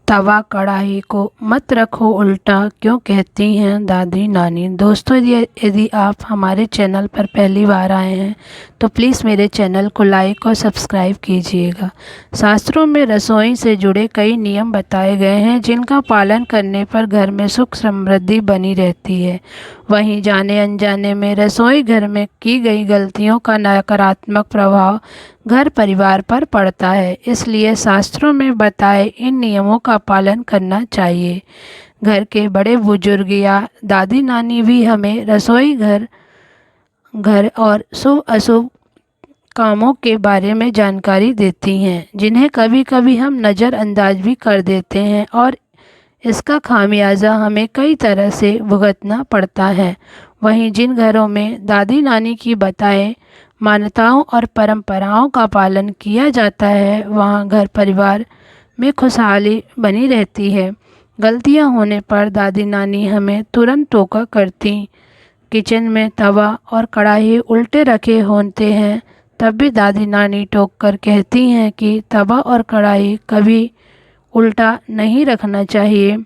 तवा कढ़ाई को मत रखो उल्टा, क्यों कहती हैं दादी नानी। दोस्तों, यदि आप हमारे चैनल पर पहली बार आए हैं तो प्लीज़ मेरे चैनल को लाइक और सब्सक्राइब कीजिएगा। शास्त्रों में रसोई से जुड़े कई नियम बताए गए हैं जिनका पालन करने पर घर में सुख समृद्धि बनी रहती है। वहीं जाने अनजाने में रसोई घर में की गई गलतियों का नकारात्मक प्रभाव घर परिवार पर पड़ता है। इसलिए शास्त्रों में बताए इन नियमों का पालन करना चाहिए। घर के बड़े बुजुर्ग या दादी नानी भी हमें रसोई घर घर और शुभ अशुभ कामों के बारे में जानकारी देती हैं, जिन्हें कभी कभी हम नज़रअंदाज भी कर देते हैं और इसका खामियाजा हमें कई तरह से भुगतना पड़ता है। वहीं जिन घरों में दादी नानी की बताए मान्यताओं और परंपराओं का पालन किया जाता है, वहाँ घर परिवार में खुशहाली बनी रहती है। गलतियाँ होने पर दादी नानी हमें तुरंत टोका करती। किचन में तवा और कढ़ाई उल्टे रखे होते हैं, तब भी दादी नानी टोक कर कहती हैं कि तवा और कढ़ाई कभी उल्टा नहीं रखना चाहिए।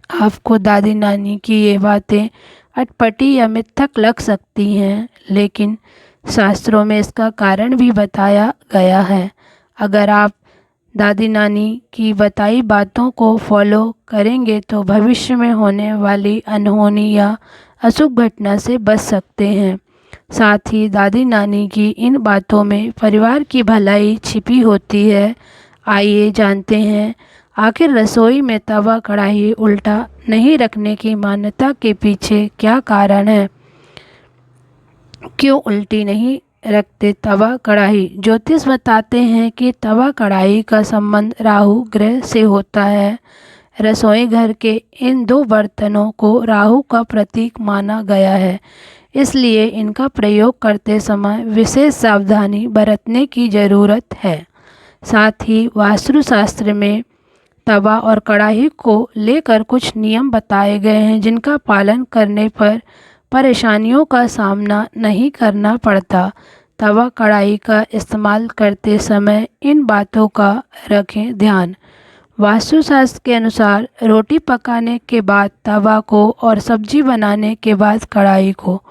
आपको दादी नानी की ये बातें अटपटी या मिथक लग सकती हैं, लेकिन शास्त्रों में इसका कारण भी बताया गया है। अगर आप दादी नानी की बताई बातों को फॉलो करेंगे तो भविष्य में होने वाली अनहोनी या अशुभ घटना से बच सकते हैं। साथ ही दादी नानी की इन बातों में परिवार की भलाई छिपी होती है। आइए जानते हैं आखिर रसोई में तवा कढ़ाई उल्टा नहीं रखने की मान्यता के पीछे क्या कारण है। क्यों उल्टी नहीं रखते तवा कढ़ाई। ज्योतिष बताते हैं कि तवा कढ़ाई का संबंध राहु ग्रह से होता है। रसोई घर के इन दो बर्तनों को राहु का प्रतीक माना गया है, इसलिए इनका प्रयोग करते समय विशेष सावधानी बरतने की ज़रूरत है। साथ ही वास्तुशास्त्र में तवा और कढ़ाई को लेकर कुछ नियम बताए गए हैं जिनका पालन करने पर परेशानियों का सामना नहीं करना पड़ता। तवा कढ़ाई का इस्तेमाल करते समय इन बातों का रखें ध्यान। वास्तुशास्त्र के अनुसार रोटी पकाने के बाद तवा को और सब्जी बनाने के बाद कढ़ाई को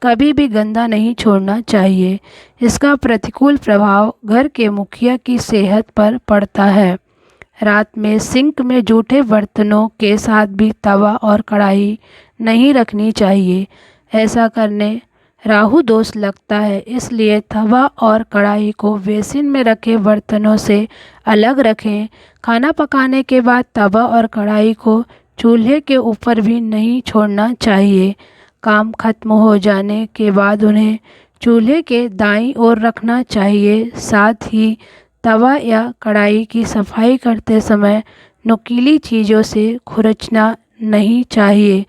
कभी भी गंदा नहीं छोड़ना चाहिए। इसका प्रतिकूल प्रभाव घर के मुखिया की सेहत पर पड़ता है। रात में सिंक में जूठे बर्तनों के साथ भी तवा और कढ़ाई नहीं रखनी चाहिए। ऐसा करने राहु दोष लगता है, इसलिए तवा और कढ़ाई को बेसिन में रखे बर्तनों से अलग रखें। खाना पकाने के बाद तवा और कढ़ाई को चूल्हे के ऊपर भी नहीं छोड़ना चाहिए। काम खत्म हो जाने के बाद उन्हें चूल्हे के दाईं ओर रखना चाहिए। साथ ही तवा या कढ़ाई की सफाई करते समय नुकीली चीज़ों से खुरचना नहीं चाहिए।